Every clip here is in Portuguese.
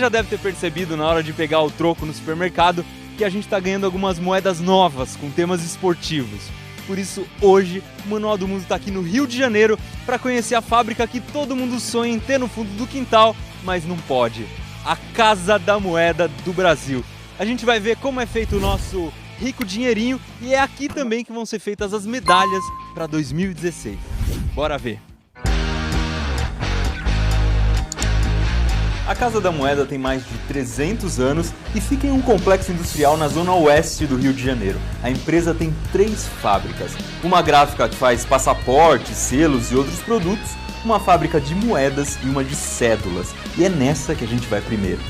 já deve ter percebido na hora de pegar o troco no supermercado que a gente está ganhando algumas moedas novas com temas esportivos. Por isso, hoje, o Manual do Mundo está aqui no Rio de Janeiro para conhecer a fábrica que todo mundo sonha em ter no fundo do quintal, mas não pode. A Casa da Moeda do Brasil. A gente vai ver como é feito o nosso rico dinheirinho e é aqui também que vão ser feitas as medalhas para 2016. Bora ver! A Casa da Moeda tem mais de 300 anos e fica em um complexo industrial na zona oeste do Rio de Janeiro. A empresa tem 3 fábricas. Uma gráfica que faz passaportes, selos e outros produtos, uma fábrica de moedas e uma de cédulas. E é nessa que a gente vai primeiro.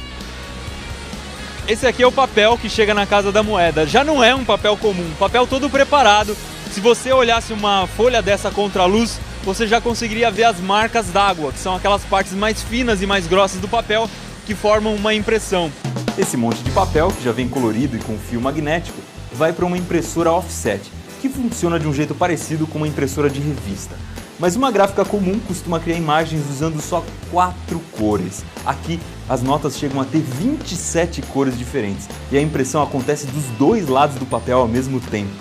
Esse aqui é o papel que chega na Casa da Moeda. Já não é um papel comum, papel todo preparado. Se você olhasse uma folha dessa contra a luz, você já conseguiria ver as marcas d'água, que são aquelas partes mais finas e mais grossas do papel que formam uma impressão. Esse monte de papel, que já vem colorido e com fio magnético, vai para uma impressora offset, que funciona de um jeito parecido com uma impressora de revista. Mas uma gráfica comum costuma criar imagens usando só 4 cores. Aqui, as notas chegam a ter 27 cores diferentes e a impressão acontece dos 2 lados do papel ao mesmo tempo.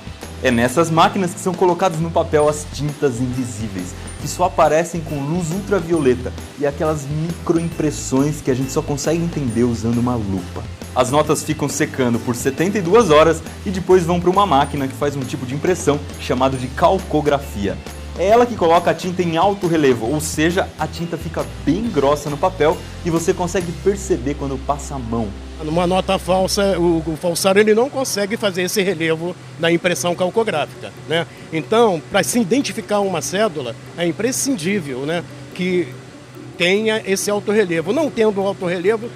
É nessas máquinas que são colocadas no papel as tintas invisíveis, que só aparecem com luz ultravioleta e aquelas microimpressões que a gente só consegue entender usando uma lupa. As notas ficam secando por 72 horas e depois vão para uma máquina que faz um tipo de impressão chamado de calcografia. É ela que coloca a tinta em alto relevo, ou seja, a tinta fica bem grossa no papel e você consegue perceber quando passa a mão. Numa nota falsa, o falsário ele não consegue fazer esse relevo na impressão calcográfica, né? Então, para se identificar uma cédula, é imprescindível, né, que tenha esse altorrelevo. Não tendo altorrelevo,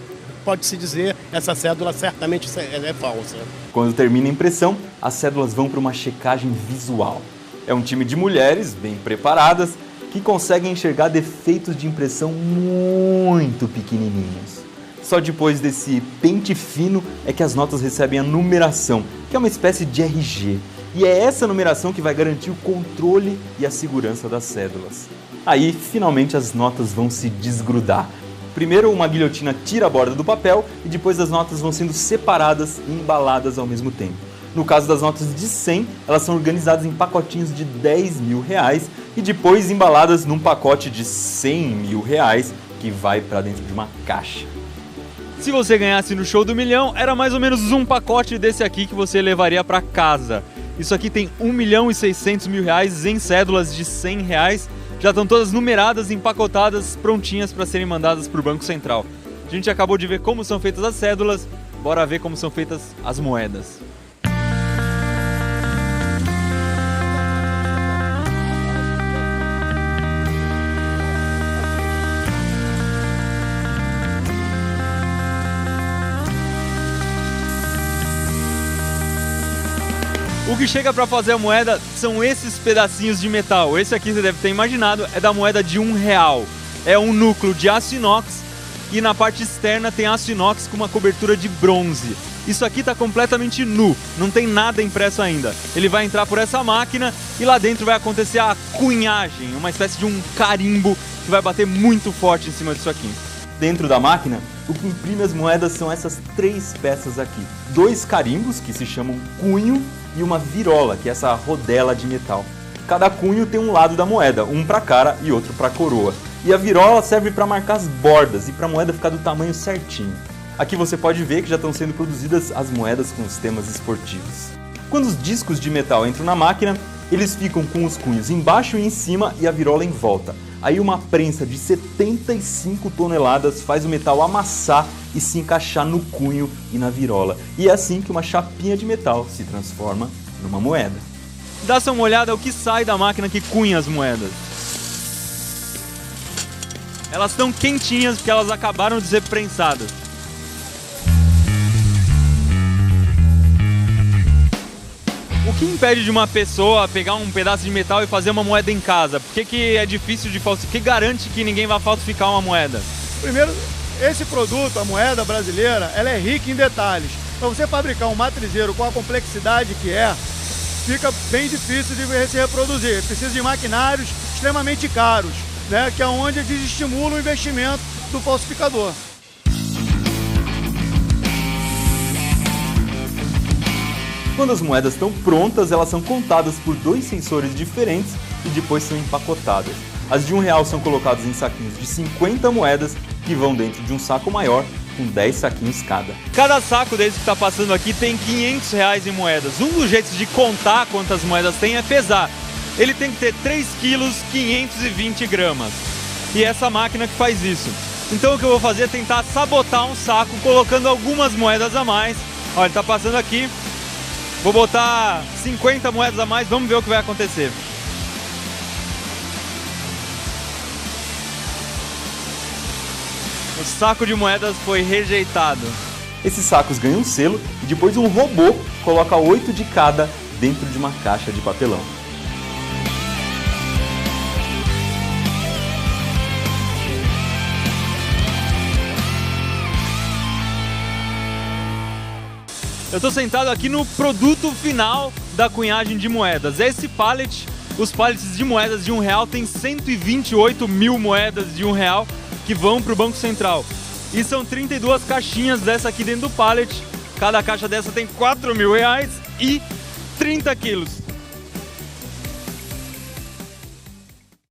pode-se dizer essa cédula certamente é falsa. Quando termina a impressão, as cédulas vão para uma checagem visual. É um time de mulheres bem preparadas que conseguem enxergar defeitos de impressão muito pequenininhos. Só depois desse pente fino é que as notas recebem a numeração, que é uma espécie de RG. E é essa numeração que vai garantir o controle e a segurança das cédulas. Aí, finalmente, as notas vão se desgrudar. Primeiro, uma guilhotina tira a borda do papel e depois as notas vão sendo separadas e embaladas ao mesmo tempo. No caso das notas de 100, elas são organizadas em pacotinhos de R$10.000 e depois embaladas num pacote de R$100.000 que vai para dentro de uma caixa. Se você ganhasse no Show do Milhão, era mais ou menos um pacote desse aqui que você levaria para casa. Isso aqui tem R$1.600.000 em cédulas de R$100. Já estão todas numeradas, empacotadas, prontinhas para serem mandadas para o Banco Central. A gente acabou de ver como são feitas as cédulas, bora ver como são feitas as moedas. O que chega para fazer a moeda são esses pedacinhos de metal. Esse aqui você deve ter imaginado, é da moeda de R$1. É um núcleo de aço inox e na parte externa tem aço inox com uma cobertura de bronze. Isso aqui está completamente nu, não tem nada impresso ainda. Ele vai entrar por essa máquina e lá dentro vai acontecer a cunhagem, uma espécie de um carimbo que vai bater muito forte em cima disso aqui. Dentro da máquina, o que imprime as moedas são essas 3 peças aqui. 2 carimbos, que se chamam cunho, e uma virola, que é essa rodela de metal. Cada cunho tem um lado da moeda, um para a cara e outro para a coroa. E a virola serve para marcar as bordas e para a moeda ficar do tamanho certinho. Aqui você pode ver que já estão sendo produzidas as moedas com os temas esportivos. Quando os discos de metal entram na máquina, eles ficam com os cunhos embaixo e em cima e a virola em volta. Aí uma prensa de 75 toneladas faz o metal amassar e se encaixar no cunho e na virola. E é assim que uma chapinha de metal se transforma numa moeda. Dá-se uma olhada ao que sai da máquina que cunha as moedas. Elas estão quentinhas porque elas acabaram de ser prensadas. O que impede de uma pessoa pegar um pedaço de metal e fazer uma moeda em casa? Por que é difícil de falsificar? O que garante que ninguém vai falsificar uma moeda? Primeiro, esse produto, a moeda brasileira, ela é rica em detalhes. Para você fabricar um matrizeiro com a complexidade que é, fica bem difícil de se reproduzir. Precisa de maquinários extremamente caros, né, que é onde desestimula o investimento do falsificador. Quando as moedas estão prontas, elas são contadas por 2 sensores diferentes e depois são empacotadas. As de R$1 são colocadas em saquinhos de 50 moedas que vão dentro de um saco maior com 10 saquinhos cada. Cada saco desse que está passando aqui tem R$500 em moedas. Um dos jeitos de contar quantas moedas tem é pesar. Ele tem que ter 3 quilos 520 gramas. E é essa máquina que faz isso. Então o que eu vou fazer é tentar sabotar um saco colocando algumas moedas a mais. Olha, ele está passando aqui. Vou botar 50 moedas a mais, vamos ver o que vai acontecer. O saco de moedas foi rejeitado. Esses sacos ganham um selo e depois um robô coloca 8 de cada dentro de uma caixa de papelão. Eu estou sentado aqui no produto final da cunhagem de moedas. Esse pallet, os pallets de moedas de R$1 tem 128 mil moedas de R$1 que vão para o Banco Central. E são 32 caixinhas dessa aqui dentro do pallet. Cada caixa dessa tem R$4.000 e 30 quilos.